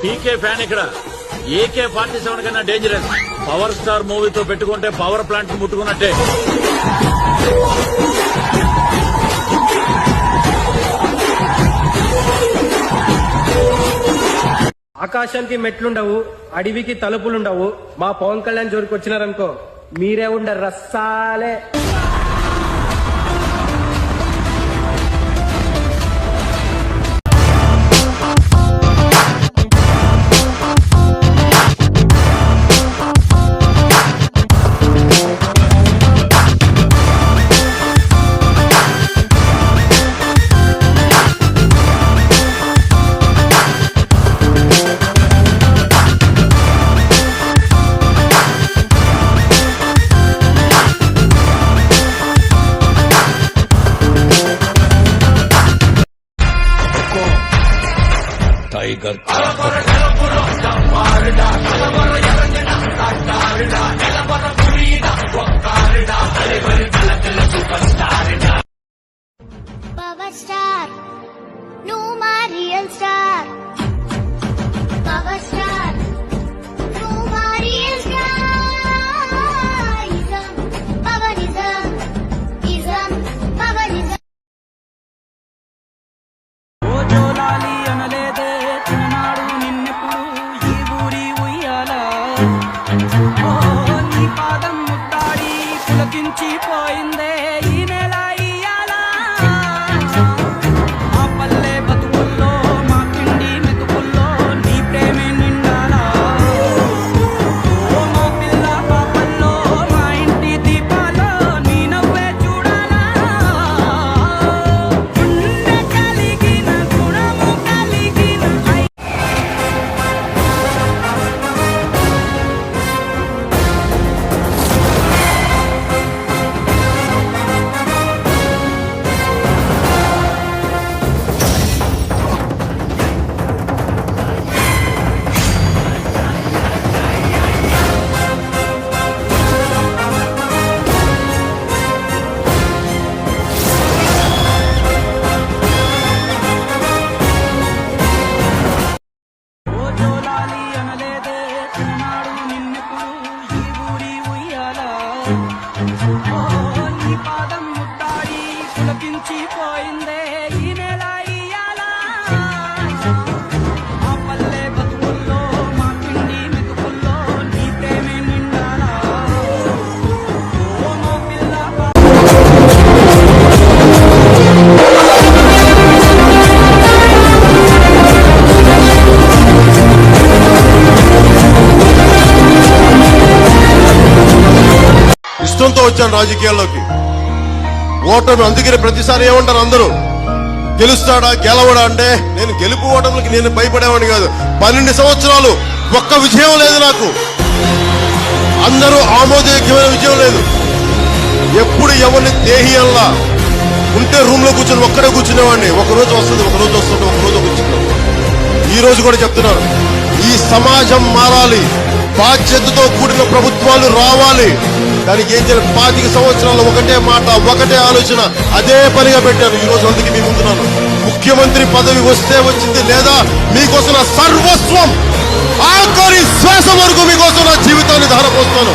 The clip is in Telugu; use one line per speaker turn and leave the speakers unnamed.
పీకే ఫ్యాన్ ఇక్కడ. AK-47 కన్నా డేంజరస్. పవర్ స్టార్ మూవీతో పెట్టుకుంటే పవర్ ప్లాంట్ ముట్టుకున్నట్టే.
ఆకాశానికి మెట్లుండవు, అడవికి తలుపులుండవు. మా పవన్ కళ్యాణ్ జోలికి వచ్చినారనుకో మీరే ఉండరు రస్సాలే.
टाइगर
पवर स्टार नो मा real star power star no मा रियल स्टार इज़म पवनिज़म पवनिज़म
ఓ జోలాలి అనలేదే చిన్ననాడు నిన్నెప్పుడు ఈ ఊరి ఉయ్యాల ఓ నీ పాదం ముట్టాడి పులకించిపోయిందే ఈ నెల ఇయ్యాల ఆ పల్లె బతుకుల్లో మా పిండి మెతుకుల్లో నీ ప్రేమే నిండాలా ఓ మా పిల్ల పాపల్లో మా ఇంటి దీపాల్లో నీ నవ్వే చూడాలా గుండె కలిగిన గుణము కలిగిన ఓ జోలాలి అనలేదే చిన్ననాడు నిన్నెప్పుడు ఈ ఊరి ఉయ్యాల ఓ నీ పాదం ముట్టాడి పులకించిపోయిందే ఈ నెల ఇయ్యాల ఆ పల్లె బతుకుల్లో మా పిండి మెతుకుల్లో నీ ప్రేమే నిండాలా ఓ మా పిల్ల
ఇష్టంతో వచ్చాను రాజకీయాల్లోకి. ఓటమి అందుకని ప్రతిసారి ఏమంటారు అందరూ, గెలుస్తాడా గెలవడా అంటే నేను గెలుపు ఓటములకి నేను భయపడేవాడిని కాదు. 12 సంవత్సరాలు ఒక్క విజయం లేదు నాకు. అందరూ ఆమోదయోగ్యమైన విజయం లేదు. ఎప్పుడు ఎవరిని దేహీయంలా ఉంటే రూమ్ లో కూర్చొని ఒక్కడే కూర్చునేవాడిని. ఒక రోజు వస్తుంది, ఒక రోజు వస్తుంది, ఒక రోజు కూర్చున్నాను. ఈ రోజు కూడా చెప్తున్నాను, ఈ సమాజం మారాలి, బాధ్యతతో కూడిన ప్రభుత్వాలు రావాలి. దానికి ఏం చేయాలి? 25 సంవత్సరాలు ఒకటే మాట, ఒకటే ఆలోచన, అదే పనిగా పెట్టాను. ఈ రోజు అందుకే మీ ముందున్నాను. ముఖ్యమంత్రి పదవి వస్తే వచ్చింది, లేదా మీకోసం నా సర్వస్వం, ఆఖరి శ్వాస వరకు మీకోసం నా జీవితాన్ని ధారపోస్తాను.